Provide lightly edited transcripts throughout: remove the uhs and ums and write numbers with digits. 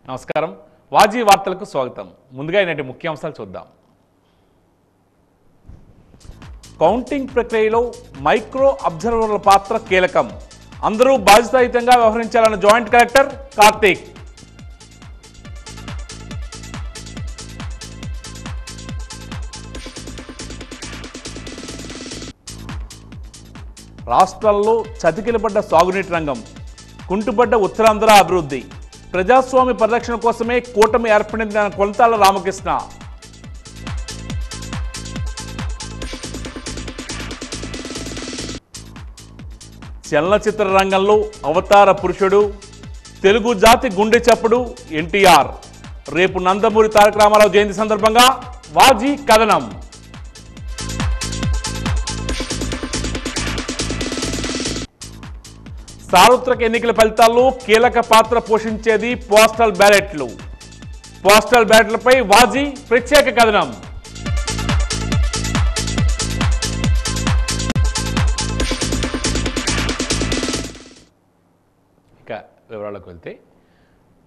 నమస్కారం వాజీ వార్తలకు స్వాగతం ముందుగా ఇలాంటి ముఖ్యాంశాలు చూద్దాం కౌంటింగ్ ప్రక్రియలో మైక్రో అబ్జర్వర్ల పాత్ర కీలకం అందరూ బాధ్యతాయుతంగా వ్యవహరించాలన్న జాయింట్ కలెక్టర్ కార్తీక్ రాష్ట్రాల్లో చతికిలబడ్డ సాగునీటి రంగం కుంటుపడ్డ ఉత్తరాంధ్ర అభివృద్ధి ప్రజాస్వామ్య పరిరక్షణ కోసమే కూటమి ఏర్పడించిన కొలతాల రామకృష్ణ చలనచిత్ర రంగంలో అవతార పురుషుడు తెలుగు జాతి గుండె చప్పుడు ఎన్టీఆర్ రేపు నందమూరి తారక రామారావు జయంతి సందర్భంగా వాజీ కథనం సార్వత్రిక ఎన్నికల ఫలితాల్లో కీలక పాత్ర పోషించేది పోస్టల్ బ్యాలెట్లు పోస్టల్ బ్యాలెట్లపై వాజీ ప్రత్యేక కథనం ఇక వివరాలకు వెళ్తే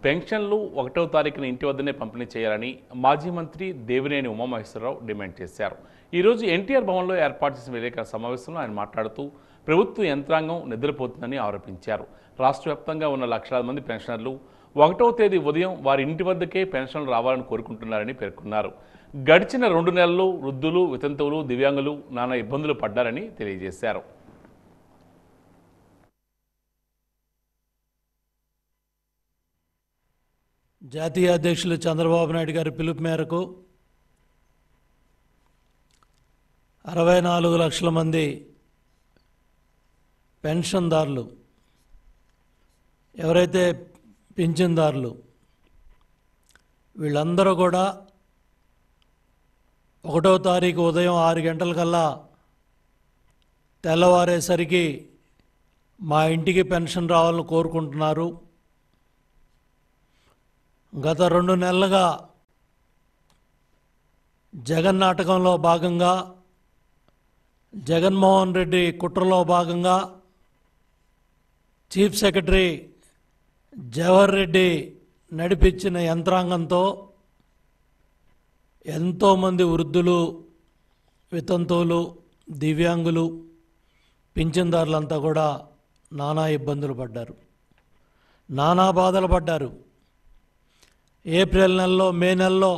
పెన్షన్లు 1వ తారీఖున ఇంటి వద్దనే పంపిణీ చేయాలని మాజీ మంత్రి దేవినేని ఉమామహేశ్వరరావు డిమాండ్ చేశారు. ఈరోజు ఎన్టీఆర్ భవన్లో ఏర్పాటు చేసిన విలేకరుల సమావేశంలో ఆయన మాట్లాడుతూ ప్రభుత్వ యంత్రాంగం నిద్రపోతుందని ఆరోపించారు. రాష్ట్ర వ్యాప్తంగా ఉన్న లక్షలాది మంది పెన్షనర్లు 1వ తేదీ ఉదయం వారి ఇంటి వద్దకే పెన్షన్లు రావాలని కోరుకుంటున్నారని పేర్కొన్నారు. గడిచిన 2 నెలల్లో వృద్ధులు, వితంతువులు, దివ్యాంగులు నానా ఇబ్బందులు పడ్డారని తెలియజేశారు. జాతీయ అధ్యక్షులు చంద్రబాబు నాయుడు గారి పిలుపు మేరకు 64 లక్షల మంది పెన్షన్దారులు ఎవరైతే పింఛన్దారులు వీళ్ళందరూ కూడా 1వ తారీఖు ఉదయం 6 గంటలకల్లా తెల్లవారేసరికి మా ఇంటికి పెన్షన్ రావాలని కోరుకుంటున్నారు. గత 2 నెలలుగా జగన్ నాటకంలో భాగంగా జగన్మోహన్ రెడ్డి కుట్రలో భాగంగా చీఫ్ సెక్రటరీ జవహర్ రెడ్డి నడిపించిన యంత్రాంగంతో ఎంతోమంది వృద్ధులు, వితంతువులు, దివ్యాంగులు, పింఛన్దారులంతా కూడా నానా ఇబ్బందులు పడ్డారు, నానా బాధలు పడ్డారు. ఏప్రిల్ నెలలో, మే నెలలో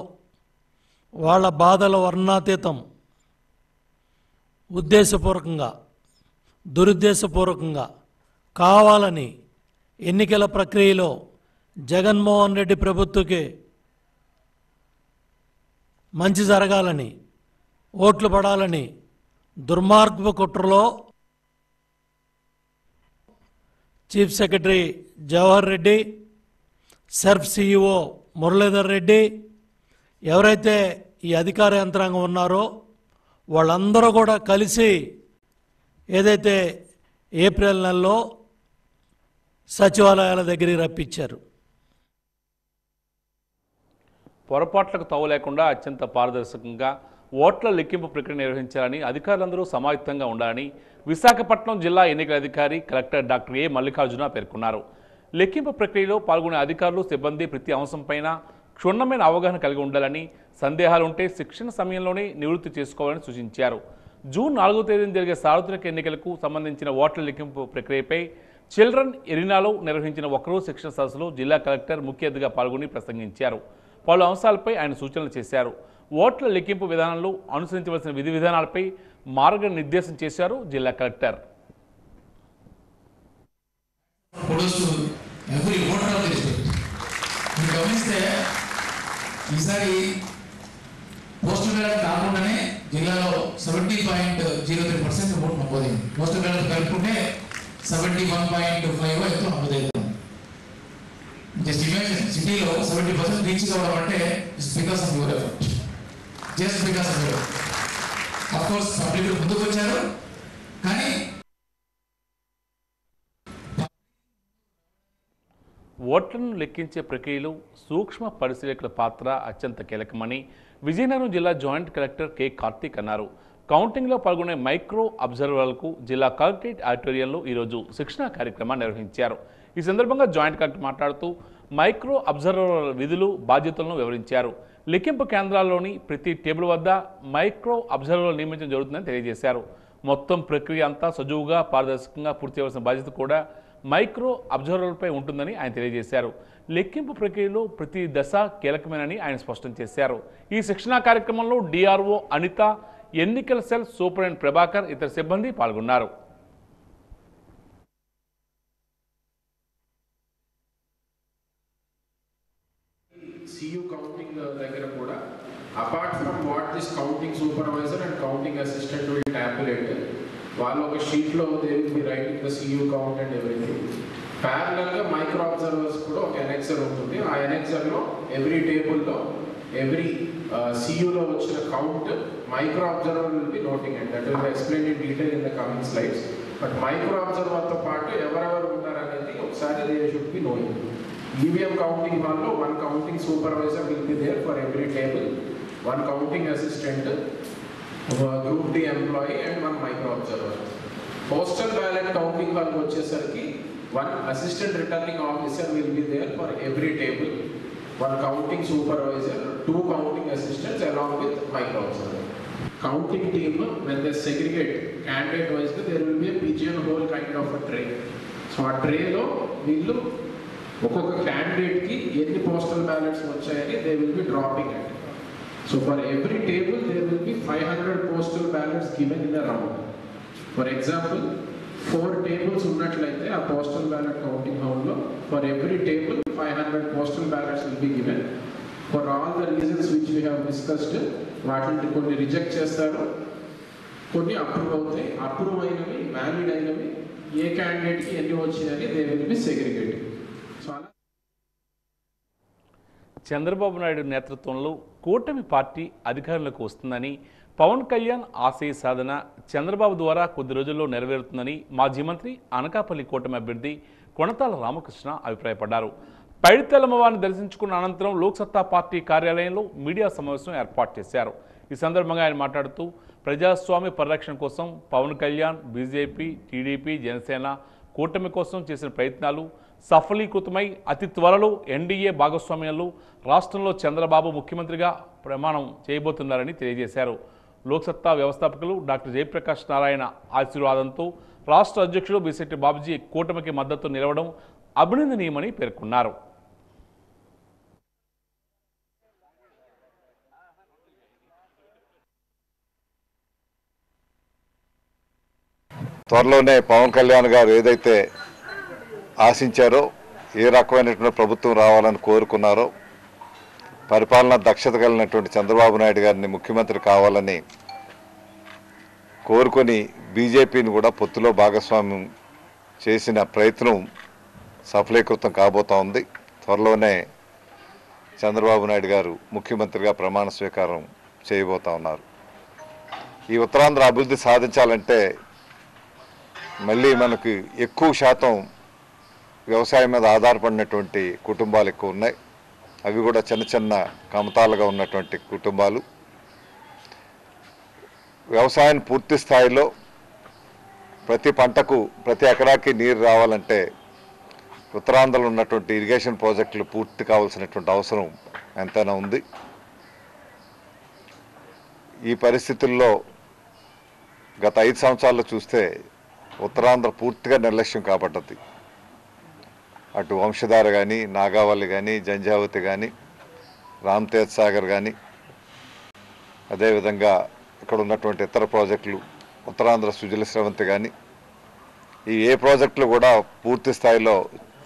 వాళ్ళ బాధల వర్ణాతీతం. ఉద్దేశపూర్వకంగా, దురుద్దేశపూర్వకంగా కావాలని ఎన్నికల ప్రక్రియలో జగన్మోహన్ రెడ్డి ప్రభుత్వకి మంచి జరగాలని, ఓట్లు పడాలని దుర్మార్గపు కుట్రలో chief secretary Jawahar Reddy, SERP CEO Muralidhar Reddy, ఎవరైతే ఈ అధికార యంత్రాంగం ఉన్నారో వాళ్ళందరూ కూడా కలిసి ఏదైతే ఏప్రిల్ నెలలో సచివాలయాల దగ్గరికి రప్పించారు. పొరపాట్లకు తావు లేకుండా అత్యంత పారదర్శకంగా ఓట్ల లెక్కింపు ప్రక్రియ నిర్వహించాలని, అధికారులందరూ సమాయుక్తంగా ఉండాలని విశాఖపట్నం జిల్లా ఎన్నికల అధికారి కలెక్టర్ డాక్టర్ ఏ మల్లికార్జున పేర్కొన్నారు. లెక్కింపు ప్రక్రియలో పాల్గొనే అధికారులు, సిబ్బంది ప్రతి అంశంపైన క్షుణ్ణమైన అవగాహన కలిగి ఉండాలని, సందేహాలుంటే శిక్షణ సమయంలోనే నివృత్తి చేసుకోవాలని సూచించారు. జూన్ 4వ తేదీన జరిగే సార్వత్రిక ఎన్నికలకు సంబంధించిన ఓట్ల లెక్కింపు ప్రక్రియపై చిల్డ్రన్ ఎరీనాలో నిర్వహించిన ఒకరోజు శిక్షణ సదస్సులో జిల్లా కలెక్టర్ ముఖ్య అతిథిగా పాల్గొని ప్రసంగించారు. పలు అంశాలపై ఆయన సూచనలు చేశారు. ఓట్ల లెక్కింపు విధానంలో అనుసరించవలసిన విధి విధానాలపై మార్గనిర్దేశం చేశారు జిల్లా కలెక్టర్. పోస్టల్ బ్యాలెట్ కాకుండానే జిల్లాలో 70.03% ఓటు నమోదైంది. పోస్టల్ బ్యాలెట్ కలుపుకుంటే 71.5 ఎంతో నమోదవుతుంది. జస్ట్ ఇమాజిన్, సిటీలో 70% రీచ్ కావడం అంటే just because of your effort, just because of your. Of course public ముందుకు వచ్చారు, కానీ ఓట్లను లెక్కించే ప్రక్రియలో సూక్ష్మ పరిశీలకుల పాత్ర అత్యంత కీలకమని విజయనగరం జిల్లా జాయింట్ కలెక్టర్ కె కార్తీక్ అన్నారు. కౌంటింగ్లో పాల్గొనే మైక్రో అబ్జర్వర్లకు జిల్లా కలెక్టరేట్ ఆడిటోరియంలో ఈరోజు శిక్షణా కార్యక్రమాన్ని నిర్వహించారు. ఈ సందర్భంగా జాయింట్ కలెక్టర్ మాట్లాడుతూ మైక్రో అబ్జర్వర్ల విధులు బాధ్యతలను వివరించారు. లెక్కింపు కేంద్రాల్లోని ప్రతి టేబుల్ వద్ద మైక్రో అబ్జర్వర్లు నియమించడం జరుగుతుందని తెలియజేశారు. మొత్తం ప్రక్రియ అంతా సజావుగా పారదర్శకంగా పూర్తి చేయవలసిన బాధ్యత కూడా మైక్రో అబ్జర్వర్లపై ఉంటుందని ఆయన తెలియజేశారు. లెక్కింపు ప్రక్రియలో ప్రతి దశ కీలకమేనని ఆయన స్పష్టం చేశారు. ఈ శిక్షణా కార్యక్రమంలో డిఆర్ఓ అనిత, ఎన్నికల సెల్ సూపరింటెండెంట్ ప్రభాకర్, ఇతర సిబ్బంది పాల్గొన్నారు. CU counting దగ్గర కూడా apart from what this counting supervisor and counting assistant will tabulate, వాళ్ళు ఒక షీట్లో they will be writing the CU count and everything. ప్యారలల్గా మైక్రో అబ్జర్వర్స్ కూడా ఒక ఎనెక్సర్ ఉంటుంది. ఆ ఎనెక్సర్లో ఎవ్రీ టేబుల్లో ఎవ్రీ CUలో వచ్చిన count micro observer will be noting and that will be explain in detail in the coming slides. But micro అబ్జర్వర్తో పాటు ఎవరెవరు ఉన్నారనేది ఒకసారి they should be knowing. EVM counting hall, one counting supervisor will be there for every table, one counting assistant, group D employee and one micro observer. Postal ballot counting hall vachesariki one assistant returning officer will be there for every table, one counting supervisor, two counting assistants along with micro observer. Counting team, when they segregate candidate wise, there will be a pigeonhole kind of a tray. So a tray lo వీళ్ళు ఒక్కొక్క క్యాండిడేట్కి ఎన్ని postal ballots వచ్చాయని they will be dropping it. So for every table there will be 500 postal ballots given in the round. For example 4 tables ఉన్నట్లయితే ఆ postal ballot counting హౌల్లో for every table 500 postal ballots will be given. For all the reasons which we have discussed, వాటిని కొన్ని reject చేస్తారు, కొన్ని approve అవుతాయి. Approve అయినవి, valid అయినవి ఏ క్యాండిడేట్కి ఎన్ని వచ్చాయని they will B segregating. Chandrababu Naidu నేతృత్వంలో కూటమి పార్టీ అధికారంలోకి వస్తుందని, పవన్ కళ్యాణ్ ఆశయ సాధన చంద్రబాబు ద్వారా కొద్ది రోజుల్లో నెరవేరుతుందని మాజీ మంత్రి, అనకాపల్లి కూటమి అభ్యర్థి కొణతాల రామకృష్ణ అభిప్రాయపడ్డారు. పైడితల్లమ్మవారిని దర్శించుకున్న అనంతరం లోక్సత్తా పార్టీ కార్యాలయంలో మీడియా సమావేశం ఏర్పాటు చేశారు. ఈ సందర్భంగా ఆయన మాట్లాడుతూ ప్రజాస్వామ్య పరిరక్షణ కోసం పవన్ కళ్యాణ్, బీజేపీ, టీడీపీ, జనసేన కూటమి కోసం చేసిన ప్రయత్నాలు సఫలీకృతమై అతి త్వరలో ఎన్డీఏ భాగస్వామ్యంలో రాష్ట్రంలో చంద్రబాబు ముఖ్యమంత్రిగా ప్రమాణం చేయబోతున్నారని తెలియజేశారు. లోక్సత్తా వ్యవస్థాపకులు డాక్టర్ జయప్రకాష్ నారాయణ ఆశీర్వాదంతో రాష్ట్ర అధ్యక్షుడు బిశెట్టి బాబుజీ కూటమికి మద్దతు నిలవడం అభినందనీయమని పేర్కొన్నారు. త్వరలోనే పవన్ కళ్యాణ్ గారు ఏదైతే ఆశించారో, ఏ రకమైనటువంటి ప్రభుత్వం రావాలని కోరుకున్నారో, పరిపాలన దక్షత కలిగినటువంటి చంద్రబాబు నాయుడు గారిని ముఖ్యమంత్రి కావాలని కోరుకొని బీజేపీని కూడా పొత్తులో భాగస్వామ్యం చేసిన ప్రయత్నం సఫలీకృతం కాబోతా ఉంది. త్వరలోనే చంద్రబాబు నాయుడు గారు ముఖ్యమంత్రిగా ప్రమాణ స్వీకారం చేయబోతా ఉన్నారు. ఈ ఉత్తరాంధ్ర అభివృద్ధి సాధించాలంటే మళ్ళీ మనకు ఎక్కువ శాతం వ్యవసాయం మీద ఆధారపడినటువంటి కుటుంబాలు ఎక్కువ ఉన్నాయి. అవి కూడా చిన్న చిన్న కమతాలుగా ఉన్నటువంటి కుటుంబాలు. వ్యవసాయాన్ని పూర్తి స్థాయిలో ప్రతి పంటకు, ప్రతి ఎకరాకి నీరు రావాలంటే ఉత్తరాంధ్రలో ఉన్నటువంటి ఇరిగేషన్ ప్రాజెక్టులు పూర్తి కావాల్సినటువంటి అవసరం ఎంతైనా ఉంది. ఈ పరిస్థితుల్లో గత 5 సంవత్సరాల్లో చూస్తే ఉత్తరాంధ్ర పూర్తిగా నిర్లక్ష్యం కాబడ్డది. అటు వంశధార కానీ, నాగావళి కానీ, జంజావతి కానీ, రామ్తేజ్ సాగర్ కానీ, అదేవిధంగా ఇక్కడ ఉన్నటువంటి ఇతర ప్రాజెక్టులు, ఉత్తరాంధ్ర సుజల స్రవంతి కానీ, ఈ ఏ ప్రాజెక్టులు కూడా పూర్తి స్థాయిలో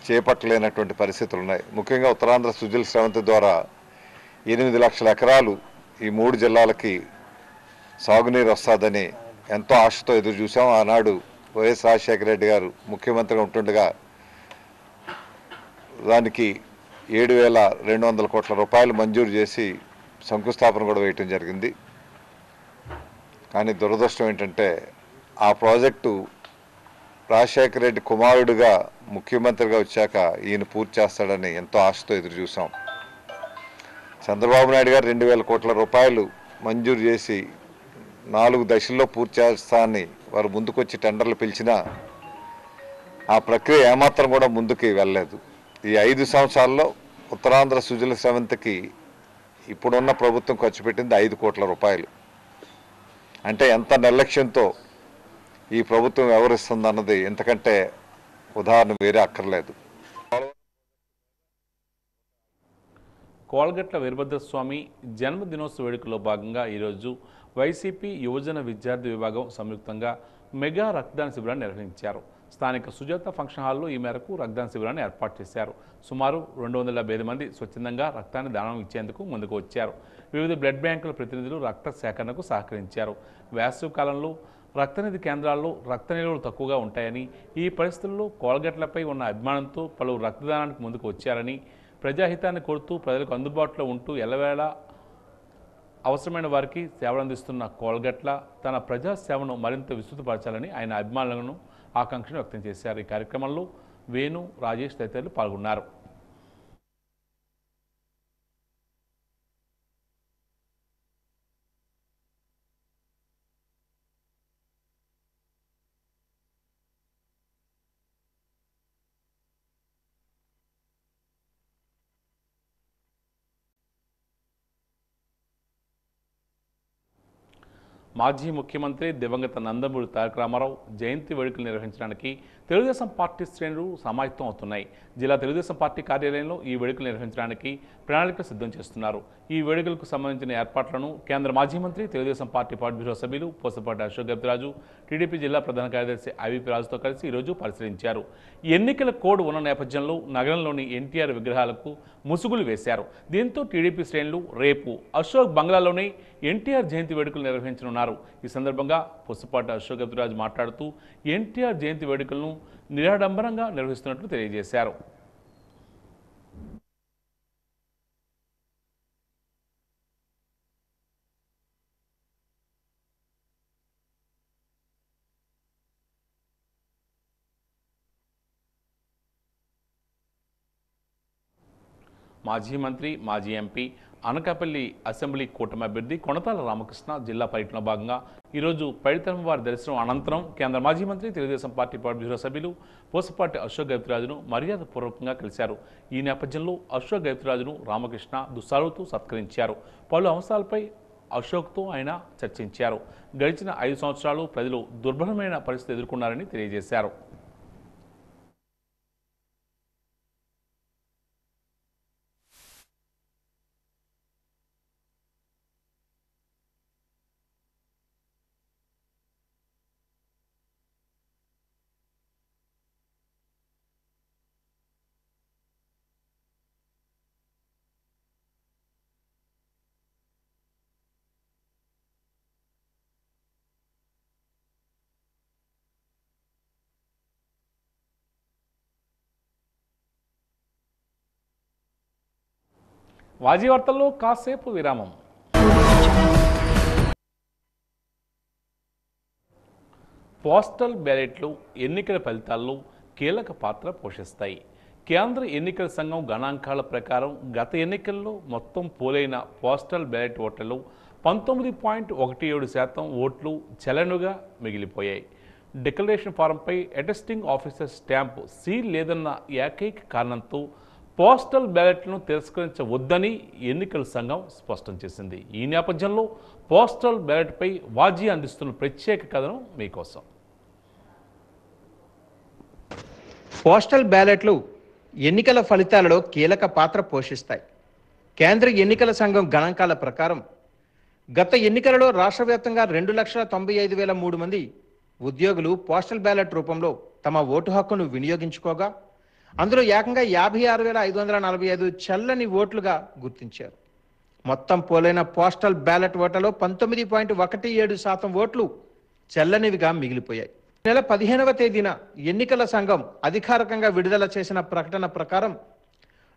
చేపట్టలేనటువంటి పరిస్థితులు ఉన్నాయి. ముఖ్యంగా ఉత్తరాంధ్ర సుజల స్రవంతి ద్వారా 8 లక్షల ఎకరాలు ఈ 3 జిల్లాలకి సాగునీరు వస్తుందని ఎంతో ఆశతో ఎదురు చూసాం. ఆనాడు వైఎస్ రాజశేఖర రెడ్డి గారు ముఖ్యమంత్రిగా ఉంటుండగా దానికి 7,200 కోట్ల రూపాయలు మంజూరు చేసి శంకుస్థాపన కూడా వేయటం జరిగింది. కానీ దురదృష్టం ఏంటంటే ఆ ప్రాజెక్టు రాజశేఖర రెడ్డి కుమారుడిగా ముఖ్యమంత్రిగా వచ్చాక ఈయన పూర్తి చేస్తాడని ఎంతో ఆశతో ఎదురు చూసాం. చంద్రబాబు నాయుడు గారు 2,000 కోట్ల రూపాయలు మంజూరు చేసి 4 దశల్లో పూర్తి చేస్తానని వారు ముందుకొచ్చి టెండర్లు పిలిచినా ఆ ప్రక్రియ ఏమాత్రం కూడా ముందుకు వెళ్ళలేదు. ఈ 5 సంవత్సరాల్లో ఉత్తరాంధ్ర సుజల సెవెంత్కి ఇప్పుడున్న ప్రభుత్వం ఖర్చు పెట్టింది 5 కోట్ల రూపాయలు. అంటే ఎంత నిర్లక్ష్యంతో ఈ ప్రభుత్వం వ్యవహరిస్తుందన్నది ఎంతకంటే ఉదాహరణ వేరే అక్కర్లేదు. కోల్గట్ల వీరభద్రస్వామి జన్మదినోత్సవ వేడుకలో భాగంగా ఈరోజు వైసీపీ యువజన విద్యార్థి విభాగం సంయుక్తంగా మెగా రక్తదాన శిబిరాన్ని నిర్వహించారు. స్థానిక సుజాత ఫంక్షన్ హాల్లో ఈ మేరకు రక్తదాన శిబిరాన్ని ఏర్పాటు చేశారు. సుమారు 275 మంది స్వచ్ఛందంగా రక్తాన్ని దానం ఇచ్చేందుకు ముందుకు వచ్చారు. వివిధ బ్లడ్ బ్యాంకుల ప్రతినిధులు రక్త సేకరణకు సహకరించారు. వేసవి కాలంలో రక్తనిధి కేంద్రాల్లో రక్త నిల్వలు తక్కువగా ఉంటాయని, ఈ పరిస్థితుల్లో కోల్గట్లపై ఉన్న అభిమానంతో పలువురు రక్తదానానికి ముందుకు వచ్చారని, ప్రజాహితాన్ని కోరుతూ ప్రజలకు అందుబాటులో ఉంటూ ఎల్లవేళ అవసరమైన వారికి సేవలు అందిస్తున్న కోల్గట్ల తన ప్రజా సేవను మరింత విస్తృతపరచాలని ఆయన అభిమానులను ఆకాంక్షను వ్యక్తం చేశారు. ఈ కార్యక్రమంలో వేణు, రాజేష్ తదితరులు పాల్గొన్నారు. మాజీ ముఖ్యమంత్రి దివంగత నందమూరి తారక రామారావు జయంతి వేడుకలు నిర్వహించడానికి తెలుగుదేశం పార్టీ శ్రేణులు సమాయత్తం అవుతున్నాయి. జిల్లా తెలుగుదేశం పార్టీ కార్యాలయంలో ఈ వేడుకలు నిర్వహించడానికి ప్రణాళికలు సిద్ధం చేస్తున్నారు. ఈ వేడుకలకు సంబంధించిన ఏర్పాట్లను కేంద్ర మాజీ మంత్రి, తెలుగుదేశం పార్టీ పాలిట్ బ్యూరో సభ్యులు పూసపాటి అశోక్ గజపతిరాజు, టీడీపీ జిల్లా ప్రధాన కార్యదర్శి ఐవీపీ రాజుతో కలిసి ఈరోజు పరిశీలించారు. ఎన్నికల కోడ్ ఉన్న నేపథ్యంలో నగరంలోని ఎన్టీఆర్ విగ్రహాలకు ముసుగులు వేశారు. దీంతో టీడీపీ శ్రేణులు రేపు అశోక్ బంగ్లాలోనే ఎన్టీఆర్ జయంతి వేడుకలు నిర్వహించనున్నారు. ఈ సందర్భంగా పూసపాటి అశోక్ గజపతిరాజు మాట్లాడుతూ ఎన్టీఆర్ జయంతి వేడుకలను నిరాడంబరంగా నిర్వహిస్తున్నట్లు తెలియజేశారు. మాజీ మంత్రి, మాజీ ఎంపీ, అనకాపల్లి అసెంబ్లీ కూటమి అభ్యర్థి కొనతాల రామకృష్ణ జిల్లా పర్యటనలో భాగంగా ఈరోజు పైడితమ్మవారి దర్శనం అనంతరం కేంద్ర మాజీ మంత్రి, తెలుగుదేశం పార్టీ పాలిట్ బ్యూరో సభ్యులు పూసపాటి అశోక్ గజపతిరాజును మర్యాదపూర్వకంగా కలిశారు. ఈ నేపథ్యంలో అశోక్ గజపతిరాజును రామకృష్ణ దుస్సాలుతూ సత్కరించారు. పలు అంశాలపై అశోక్తో ఆయన చర్చించారు. గడిచిన 5 సంవత్సరాలు ప్రజలు దుర్భరమైన పరిస్థితి ఎదుర్కొన్నారని తెలియజేశారు. వాజీ వార్తల్లో కాసేపు విరామం. పోస్టల్ బ్యాలెట్లు ఎన్నికల ఫలితాల్లో కీలక పాత్ర పోషిస్తాయి. కేంద్ర ఎన్నికల సంఘం గణాంకాల ప్రకారం గత ఎన్నికల్లో మొత్తం పోలైన పోస్టల్ బ్యాలెట్ ఓట్లలో 19.17% ఓట్లు చెల్లనుగా మిగిలిపోయాయి. డిక్లరేషన్ ఫారంపై అటెస్టింగ్ ఆఫీసర్ స్టాంప్ సీల్ లేదన్న ఏకైక కారణంతో పోస్టల్ బ్యాలెట్లను తిరస్కరించవద్దని ఎన్నికల సంఘం స్పష్టం చేసింది. ఈ నేపథ్యంలో పోస్టల్ బ్యాలెట్పై వాజీ అందిస్తున్న ప్రత్యేక కథనం మీకోసం. పోస్టల్ బ్యాలెట్లు ఎన్నికల ఫలితాలలో కీలక పాత్ర పోషిస్తాయి. కేంద్ర ఎన్నికల సంఘం గణాంకాల ప్రకారం గత ఎన్నికలలో రాష్ట్ర వ్యాప్తంగా 2,95,003 మంది ఉద్యోగులు పోస్టల్ బ్యాలెట్ రూపంలో తమ ఓటు హక్కును వినియోగించుకోగా అందులో ఏకంగా 56,545 చెల్లని ఓట్లుగా గుర్తించారు. మొత్తం పోలైన పోస్టల్ బ్యాలెట్ ఓట్లలో 19.17% ఓట్లు చెల్లనివిగా మిగిలిపోయాయి. నెల 15వ తేదీన ఎన్నికల సంఘం అధికారికంగా విడుదల చేసిన ప్రకటన ప్రకారం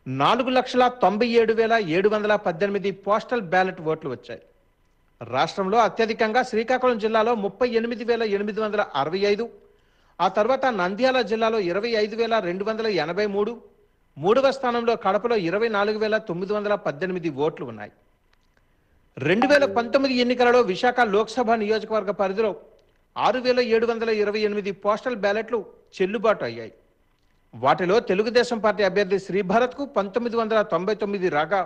4,97,718 పోస్టల్ బ్యాలెట్ ఓట్లు వచ్చాయి. రాష్ట్రంలో అత్యధికంగా శ్రీకాకుళం జిల్లాలో 38,865, ఆ తర్వాత నంద్యాల జిల్లాలో 25,283, మూడవ స్థానంలో కడపలో 24,918 ఓట్లు ఉన్నాయి. 2019 ఎన్నికలలో విశాఖ లోక్సభ నియోజకవర్గ పరిధిలో 6,728 పోస్టల్ బ్యాలెట్లు చెల్లుబాటు అయ్యాయి. వాటిలో తెలుగుదేశం పార్టీ అభ్యర్థి శ్రీభరత్కు 1999 రాగా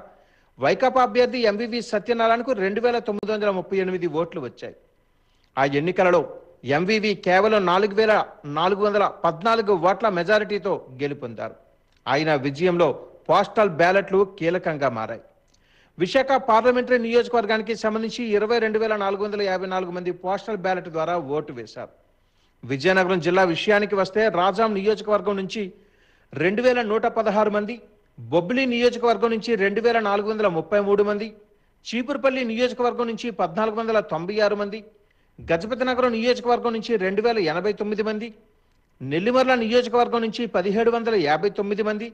వైకాపా అభ్యర్థి ఎంవివి సత్యనారాయణకు 2938 ఓట్లు వచ్చాయి. ఆ ఎన్నికలలో ఎంవివి కేవలం 4414 ఓట్ల మెజారిటీతో గెలుపొందారు. ఆయన విజయంలో పోస్టల్ బ్యాలెట్లు కీలకంగా మారాయి. విశాఖ పార్లమెంటరీ నియోజకవర్గానికి సంబంధించి 22,454 మంది పోస్టల్ బ్యాలెట్ ద్వారా ఓటు వేశారు. విజయనగరం జిల్లా విషయానికి వస్తే రాజాం నియోజకవర్గం నుంచి 2116 మంది, బొబ్బిలి నియోజకవర్గం నుంచి 2433 మంది, చీపురుపల్లి నియోజకవర్గం నుంచి 1496 మంది, గజపతి నగరం నియోజకవర్గం నుంచి 2089 మంది, నెల్లిమర్ల నియోజకవర్గం నుంచి 1759 మంది,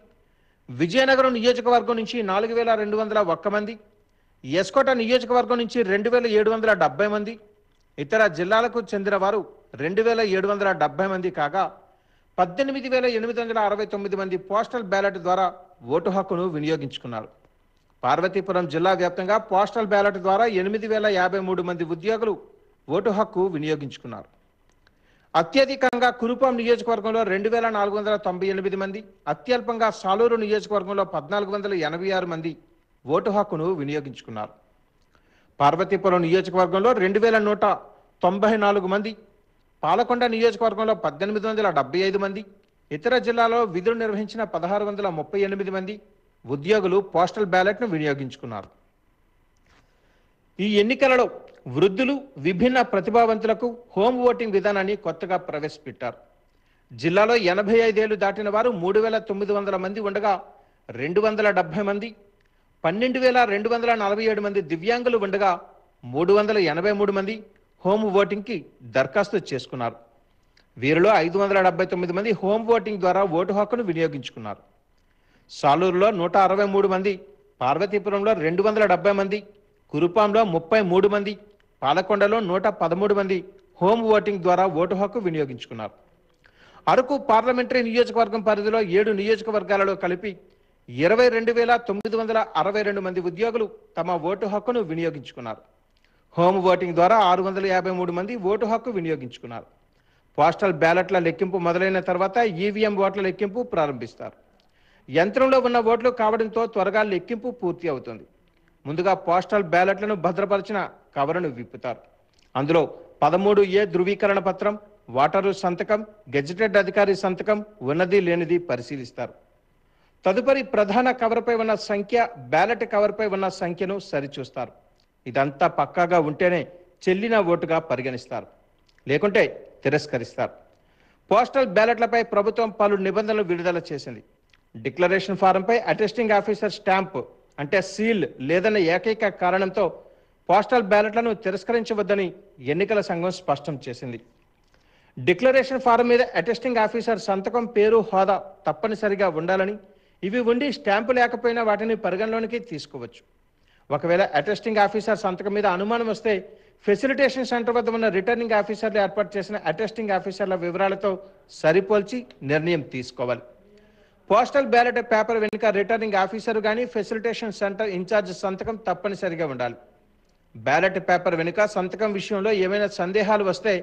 విజయనగరం నియోజకవర్గం నుంచి 4201 మంది, ఎస్కోట నియోజకవర్గం నుంచి 2770 మంది, ఇతర జిల్లాలకు చెందిన వారు 2770 మంది కాగా 18,869 మంది పోస్టల్ బ్యాలెట్ ద్వారా ఓటు హక్కును వినియోగించుకున్నారు. పార్వతీపురం జిల్లా వ్యాప్తంగా పోస్టల్ బ్యాలెట్ ద్వారా 8,053 మంది ఉద్యోగులు ఓటు హక్కు వినియోగించుకున్నారు. అత్యధికంగా కురుపాం నియోజకవర్గంలో 2,498 మంది, అత్యల్పంగా సాలూరు నియోజకవర్గంలో 1,486 మంది ఓటు హక్కును వినియోగించుకున్నారు. పార్వతీపురం నియోజకవర్గంలో 2,194 మంది, పాలకొండ నియోజకవర్గంలో 1,875 మంది, ఇతర జిల్లాలో విధులు నిర్వహించిన 1,638 మంది ఉద్యోగులు పోస్టల్ బ్యాలెట్ను వినియోగించుకున్నారు. ఈ ఎన్నికలలో వృద్ధులు, విభిన్న ప్రతిభావంతులకు హోమ్ ఓటింగ్ విధానాన్ని కొత్తగా ప్రవేశపెట్టారు. జిల్లాలో 85 ఏళ్లు దాటిన వారు 3,900 మంది ఉండగా 270 మంది, 12,247 మంది దివ్యాంగులు ఉండగా 383 మంది హోమ్ ఓటింగ్కి దరఖాస్తు చేసుకున్నారు. వీరిలో 579 మంది హోమ్ ఓటింగ్ ద్వారా ఓటు హక్కును వినియోగించుకున్నారు. సాలూరులో 163 మంది, పార్వతీపురంలో 270 మంది, కురుపాంలో 33 మంది, పాలకొండలో 113 మంది హోమ్ ఓటింగ్ ద్వారా ఓటు హక్కు వినియోగించుకున్నారు. అరకు పార్లమెంటరీ నియోజకవర్గం పరిధిలో 7 నియోజకవర్గాలలో కలిపి 22,962 మంది ఉద్యోగులు తమ ఓటు హక్కును వినియోగించుకున్నారు. హోమ్ ఓటింగ్ ద్వారా 653 మంది ఓటు హక్కు వినియోగించుకున్నారు. పోస్టల్ బ్యాలెట్ల లెక్కింపు మొదలైన తర్వాత ఈవీఎం ఓట్ల లెక్కింపు ప్రారంభిస్తారు. యంత్రంలో ఉన్న ఓట్లు కావడంతో త్వరగా లెక్కింపు పూర్తి అవుతుంది. ముందుగా పోస్టల్ బ్యాలెట్లను భద్రపరిచిన కవరును విప్పుతారు. అందులో 13A ధృవీకరణ పత్రం, ఓటరు సంతకం, గెజిటెడ్ అధికారి సంతకం ఉన్నది లేనిది పరిశీలిస్తారు. తదుపరి ప్రధాన కవర్పై ఉన్న సంఖ్య, బ్యాలెట్ కవర్పై ఉన్న సంఖ్యను సరిచూస్తారు. ఇదంతా పక్కాగా ఉంటేనే చెల్లిన ఓటుగా పరిగణిస్తారు, లేకుంటే తిరస్కరిస్తారు. పోస్టల్ బ్యాలెట్లపై ప్రభుత్వం పలు నిబంధనలు విడుదల చేసింది. డిక్లరేషన్ ఫారంపై అటెస్టింగ్ ఆఫీసర్ స్టాంప్ అంటే సీల్ లేదన్న ఏకైక కారణంతో పోస్టల్ బ్యాలెట్లను తిరస్కరించవద్దని ఎన్నికల సంఘం స్పష్టం చేసింది. డిక్లరేషన్ ఫారం మీద అటెస్టింగ్ ఆఫీసర్ సంతకం, పేరు, హోదా తప్పనిసరిగా ఉండాలని, ఇవి ఉండి స్టాంపు లేకపోయినా వాటిని పరిగణలోనికి తీసుకోవచ్చు. ఒకవేళ అటెస్టింగ్ ఆఫీసర్ సంతకం మీద అనుమానం వస్తే ఫెసిలిటేషన్ సెంటర్ వద్ద ఉన్న రిటర్నింగ్ ఆఫీసర్లు ఏర్పాటు చేసిన అటెస్టింగ్ ఆఫీసర్ల వివరాలతో సరిపోల్చి నిర్ణయం తీసుకోవాలి. పోస్టల్ బ్యాలెట్ పేపర్ వెనుక రిటర్నింగ్ ఆఫీసర్ కానీ ఫెసిలిటేషన్ సెంటర్ ఇన్ఛార్జ్ సంతకం తప్పనిసరిగా ఉండాలి. బ్యాలెట్ పేపర్ వెనుక సంతకం విషయంలో ఏమైనా సందేహాలు వస్తే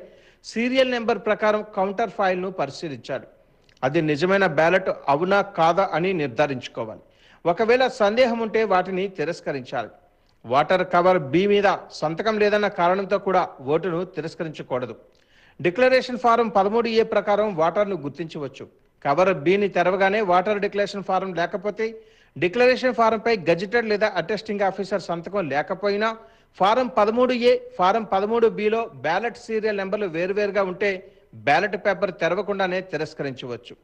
సీరియల్ నెంబర్ ప్రకారం కౌంటర్ ఫైల్ను పరిశీలించాలి. అది నిజమైన బ్యాలెట్ అవునా కాదా అని నిర్ధారించుకోవాలి. ఒకవేళ సందేహం ఉంటే వాటిని తిరస్కరించాలి. ఓటర్ కవర్ బి మీద సంతకం లేదన్న కారణంతో కూడా ఓటును తిరస్కరించకూడదు. డిక్లరేషన్ ఫారం 13A ప్రకారం ఓటర్ను గుర్తించవచ్చు. కవర్ బిని తెరవగానే ఓటర్ డిక్లరేషన్ ఫారం లేకపోతే, డిక్లరేషన్ ఫారంపై గెజిటెడ్ లేదా అటెస్టింగ్ ఆఫీసర్ సంతకం లేకపోయినా, ఫారం 13A, ఫారం 13Bలో బ్యాలెట్ సీరియల్ నెంబర్లు వేరువేరుగా ఉంటే బ్యాలెట్ పేపర్ తెరవకుండానే తిరస్కరించవచ్చు.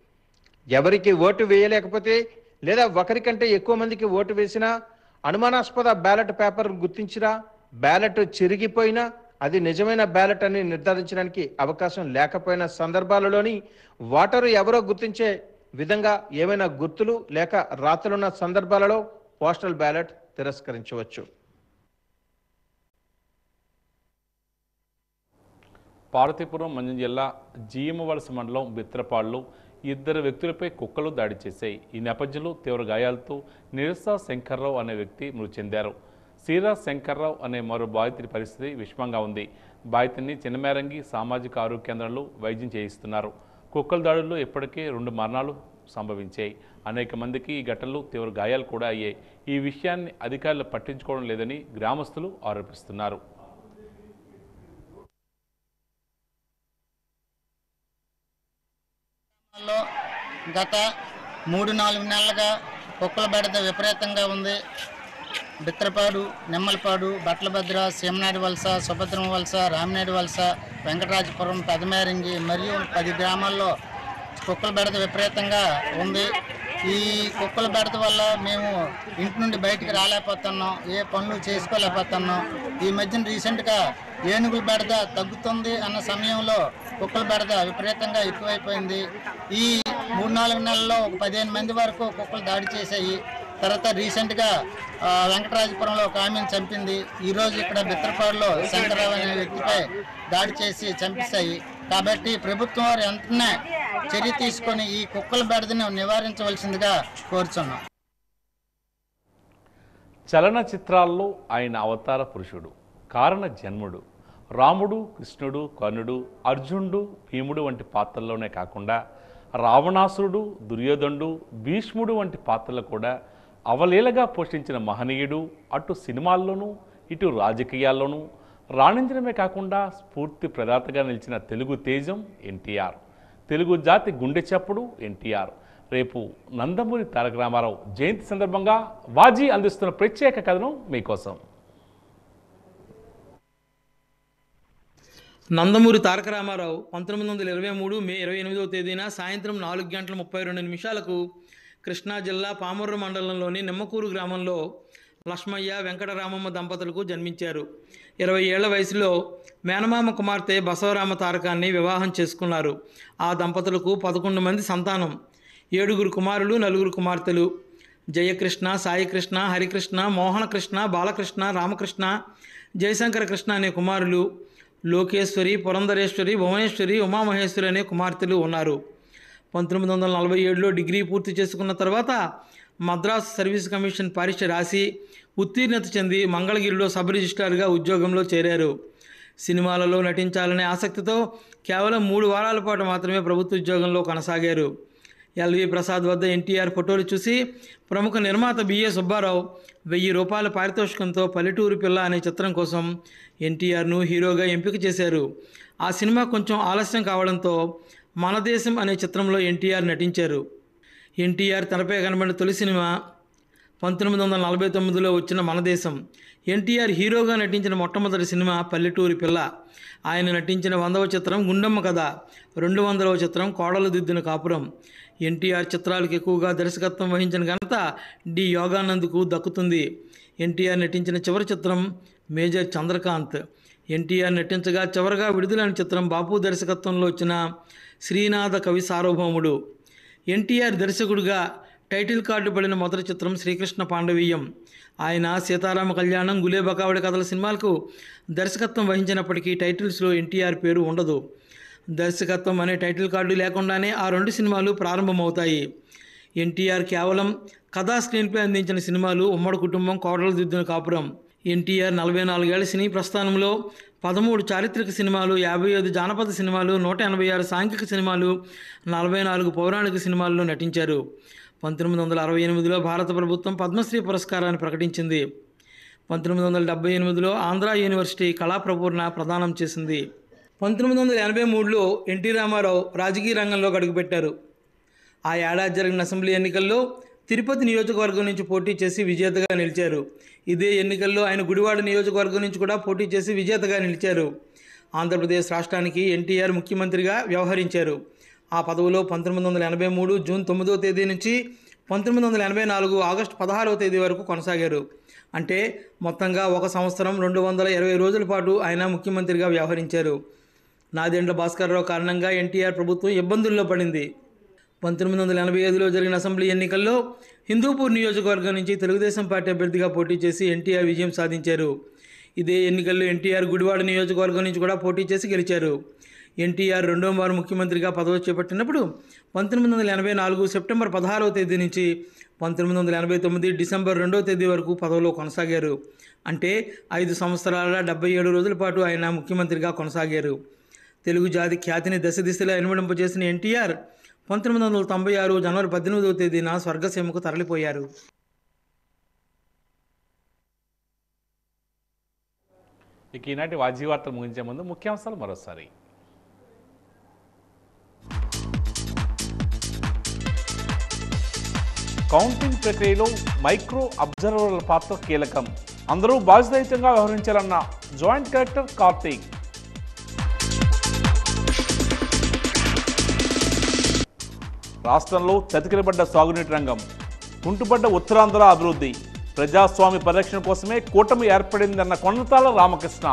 ఎవరికి ఓటు వేయలేకపోతే లేదా ఒకరికంటే ఎక్కువ మందికి ఓటు వేసినా, అనుమానాస్పద బ్యాలెట్ పేపర్ గుర్తించినా, బ్యాలెట్ చిరిగిపోయినా అది నిజమైన బ్యాలెట్ అని నిర్ధారించడానికి అవకాశం లేకపోయిన సందర్భాలలోని ఓటరు ఎవరో గుర్తించే విధంగా ఏమైనా గుర్తులు లేక రాతలున్న సందర్భాలలో పోస్టల్ బ్యాలెట్ తిరస్కరించవచ్చు. పార్వతీపురం మంజం జిల్లా జీఎంవలస మండలం బిత్రపాడులో 2 వ్యక్తులపై కుక్కలు దాడి చేశాయి. ఈ నేపథ్యంలో తీవ్ర గాయాలతో నిరస శంకర్రావు అనే వ్యక్తి మృతి చెందారు. సీరా శంకర్రావు అనే మరో బాధితుడి పరిస్థితి విషమంగా ఉంది. బాధితుడిని చిన్నమేరంగి సామాజిక ఆరోగ్య కేంద్రంలో వైద్యం చేయిస్తున్నారు. కుక్కల దాడుల్లో ఇప్పటికే 2 మరణాలు సంభవించాయి. అనేక మందికి ఈ ఘటనలు తీవ్ర గాయాలు కూడా అయ్యాయి. ఈ విషయాన్ని అధికారులు పట్టించుకోవడం లేదని గ్రామస్తులు ఆరోపిస్తున్నారు. గత 3-4 నెలలుగా కుక్కల బెడద విపరీతంగా ఉంది. బిత్రపాడు, నిమ్మలపాడు, బట్లభద్ర, సీమనాడి వలస, సుభద్రం వలస, రామినాడి వలస, వెంకటరాజపురం, పెదమేరంగి మరియు 10 గ్రామాల్లో కుక్కల బెడద విపరీతంగా ఉంది. ఈ కుక్కల బెడద వల్ల మేము ఇంటి నుండి బయటికి రాలేకపోతున్నాం, ఏ పనులు చేసుకోలేకపోతున్నాం. ఈ మధ్యన రీసెంట్గా ఏనుగుల బెడద తగ్గుతుంది అన్న సమయంలో కుక్కల బెడద విపరీతంగా ఎక్కువైపోయింది. ఈ 3-4 నెలల్లో ఒక 15 మంది వరకు కుక్కలు దాడి చేశాయి. తర్వాత రీసెంట్గా వెంకటరాజపురంలో ఒక ఆమెను చంపింది. ఈరోజు ఇక్కడ బిత్రపాడులో శంకరరావు అనే వ్యక్తిపై దాడి చేసి చంపేశాయి. కాబట్టి ప్రభుత్వం వారు వెంటనే చర్య తీసుకొని ఈ కుక్కల బెడదను నివారించవలసిందిగా కోరుచున్నాం. చలనచిత్రాల్లో ఆయన అవతార పురుషుడు, కారణ జన్ముడు. రాముడు, కృష్ణుడు, కర్ణుడు, అర్జునుడు, భీముడు వంటి పాత్రల్లోనే కాకుండా రావణాసురుడు, దుర్యోధనుడు, భీష్ముడు వంటి పాత్రలు కూడా అవలీలగా పోషించిన మహనీయుడు. అటు సినిమాల్లోనూ ఇటు రాజకీయాల్లోనూ రాణించడమే కాకుండా స్ఫూర్తి ప్రదాతగా నిలిచిన తెలుగు తేజం ఎన్టీఆర్. తెలుగు జాతి గుండె చప్పుడు ఎన్టీఆర్. రేపు నందమూరి తారక రామారావు జయంతి సందర్భంగా వాజీ అందిస్తున్న ప్రత్యేక కథనం మీకోసం. నందమూరి తారక రామారావు 1923 మే 28వ తేదీన సాయంత్రం 4:32 కృష్ణా జిల్లా పామర్రు మండలంలోని నిమ్మకూరు గ్రామంలో లక్ష్మయ్య, వెంకటరామమ్మ దంపతులకు జన్మించారు. 20 ఏళ్ల వయసులో మేనమామ కుమార్తె బసవరామ తారకాన్ని వివాహం చేసుకున్నారు. ఆ దంపతులకు 11 మంది సంతానం, 7 కుమారులు, 4 కుమార్తెలు. జయకృష్ణ, సాయికృష్ణ, హరికృష్ణ, మోహనకృష్ణ, బాలకృష్ణ, రామకృష్ణ, జయశంకర కృష్ణ అనే కుమారులు, లోకేశ్వరి, పురంధరేశ్వరి, భువనేశ్వరి, ఉమామహేశ్వరి అనే కుమార్తెలు ఉన్నారు. 1947లో డిగ్రీ పూర్తి చేసుకున్న తర్వాత మద్రాసు సర్వీస్ కమిషన్ పరీక్ష రాసి ఉత్తీర్ణత చెంది మంగళగిరిలో సబ్ రిజిస్ట్రార్గా ఉద్యోగంలో చేరారు. సినిమాలలో నటించాలనే ఆసక్తితో కేవలం 3 వారాల పాటు మాత్రమే ప్రభుత్వ ఉద్యోగంలో కొనసాగారు. ఎల్వి ప్రసాద్ వద్ద ఎన్టీఆర్ ఫోటోలు చూసి ప్రముఖ నిర్మాత బిఏ సుబ్బారావు 1000 రూపాయల పారితోషికంతో పల్లెటూరు పిల్ల అనే చిత్రం కోసం ఎన్టీఆర్ను హీరోగా ఎంపిక చేశారు. ఆ సినిమా కొంచెం ఆలస్యం కావడంతో మన దేశం అనే చిత్రంలో ఎన్టీఆర్ నటించారు. ఎన్టీఆర్ తెరపై కనబడిన తొలి సినిమా 1949లో వచ్చిన మన దేశం. ఎన్టీఆర్ హీరోగా నటించిన మొట్టమొదటి సినిమా పల్లెటూరి పిల్ల. ఆయన నటించిన 100వ చిత్రం గుండమ్మ కథ, 200వ చిత్రం కోడలు దిద్దిన కాపురం. ఎన్టీఆర్ చిత్రాలకు ఎక్కువగా దర్శకత్వం వహించిన ఘనత డి యోగానంద్కు దక్కుతుంది. ఎన్టీఆర్ నటించిన చివరి చిత్రం మేజర్ చంద్రకాంత్. ఎన్టీఆర్ నటించగా చివరగా విడుదలైన చిత్రం బాపు దర్శకత్వంలో వచ్చిన శ్రీనాథ కవి సార్వభౌముడు. ఎన్టీఆర్ దర్శకుడిగా టైటిల్ కార్డు పడిన మొదటి చిత్రం శ్రీకృష్ణ పాండవీయం. ఆయన సీతారామ కళ్యాణం, గులేబకావళి కథల సినిమాలకు దర్శకత్వం వహించినప్పటికీ టైటిల్స్లో ఎన్టీఆర్ పేరు ఉండదు. దర్శకత్వం అనే టైటిల్ కార్డు లేకుండానే ఆ 2 సినిమాలు ప్రారంభమవుతాయి. ఎన్టీఆర్ కేవలం కథా స్క్రీన్పై అందించిన సినిమాలు ఉమ్మడి కుటుంబం, కోడలు దిద్దిన కాపురం. ఎన్టీఆర్ 44 ఏళ్ల సినీ ప్రస్థానంలో 13 చారిత్రక సినిమాలు, 55 జానపద సినిమాలు, 186 సాంఘిక సినిమాలు, 44 పౌరాణిక సినిమాల్లో నటించారు. 1968లో భారత ప్రభుత్వం పద్మశ్రీ పురస్కారాన్ని ప్రకటించింది. 1978లో ఆంధ్ర యూనివర్సిటీ కళాప్రపూర్ణ ప్రదానం చేసింది. 1983లో ఎన్టీ రామారావు రాజకీయ రంగంలో అడుగుపెట్టారు. ఆ ఏడాది జరిగిన అసెంబ్లీ ఎన్నికల్లో తిరుపతి నియోజకవర్గం నుంచి పోటీ చేసి విజేతగా నిలిచారు. ఇదే ఎన్నికల్లో ఆయన గుడివాడ నియోజకవర్గం నుంచి కూడా పోటీ చేసి విజేతగా నిలిచారు. ఆంధ్రప్రదేశ్ రాష్ట్రానికి ఎన్టీఆర్ ముఖ్యమంత్రిగా వ్యవహరించారు. ఆ పదవిలో 1983 జూన్ 9వ తేదీ నుంచి 1984 ఆగస్టు 16వ తేదీ వరకు కొనసాగారు. అంటే మొత్తంగా 1 సంవత్సరం 220 రోజుల పాటు ఆయన ముఖ్యమంత్రిగా వ్యవహరించారు. నాదెండ్ల భాస్కర్రావు కారణంగా ఎన్టీఆర్ ప్రభుత్వం ఇబ్బందుల్లో పడింది. 1985లో జరిగిన అసెంబ్లీ ఎన్నికల్లో హిందూపూర్ నియోజకవర్గం నుంచి తెలుగుదేశం పార్టీ అభ్యర్థిగా పోటీ చేసి ఎన్టీఆర్ విజయం సాధించారు. ఇదే ఎన్నికల్లో ఎన్టీఆర్ గుడివాడ నియోజకవర్గం నుంచి కూడా పోటీ చేసి గెలిచారు. ఎన్టీఆర్ 2వ మారు ముఖ్యమంత్రిగా పదవి చేపట్టినప్పుడు 1984 సెప్టెంబర్ 16వ తేదీ నుంచి 1989 డిసెంబర్ 2వ తేదీ వరకు పదవిలో కొనసాగారు. అంటే 5 సంవత్సరాల 77 రోజుల పాటు ఆయన ముఖ్యమంత్రిగా కొనసాగారు. తెలుగు జాతి ఖ్యాతిని దశ దిశలా ఇనుమడింపజేసిన ఎన్టీఆర్ 1996 జనవరి 18వ తేదీన స్వర్గసీమకు తరలిపోయారు. ఇక ఈనాటి వాజీ వార్తలు ముగించే ముందు ముఖ్యాంశాలు మరోసారి. కౌంటింగ్ ప్రక్రియలో మైక్రో అబ్జర్వర్ల పాత్ర కీలకం, అందరూ బాధ్యతాయుతంగా వ్యవహరించాలన్న జాయింట్ కలెక్టర్ కార్తీక్. రాష్ట్రంలో చతికిలబడ్డ సాగునీటి రంగం, కుంటుపడ్డ ఉత్తరాంధ్ర అభివృద్ధి, ప్రజాస్వామ్య పరిరక్షణ కోసమే కూటమి ఏర్పడిందన్న కొండతాల రామకృష్ణ.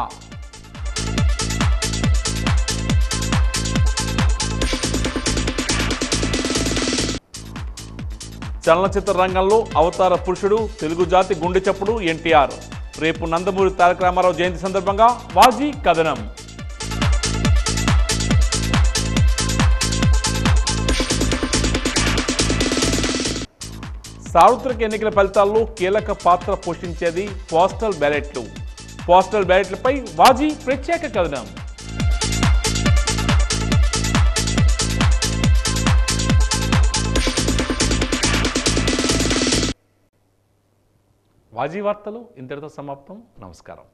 చలనచిత్ర రంగంలో అవతార పురుషుడు, తెలుగు జాతి గుండె చప్పుడు ఎన్టీఆర్. రేపు నందమూరి తారక రామారావు జయంతి సందర్భంగా వాజీ కథనం. సార్వత్రిక ఎన్నికల ఫలితాల్లో కీలక పాత్ర పోషించేది పోస్టల్ బ్యాలెట్లు. పోస్టల్ బ్యాలెట్లపై వాజీ ప్రత్యేక కథనం. వాజీ వార్తలు ఇంతటితో సమాప్తం. నమస్కారం.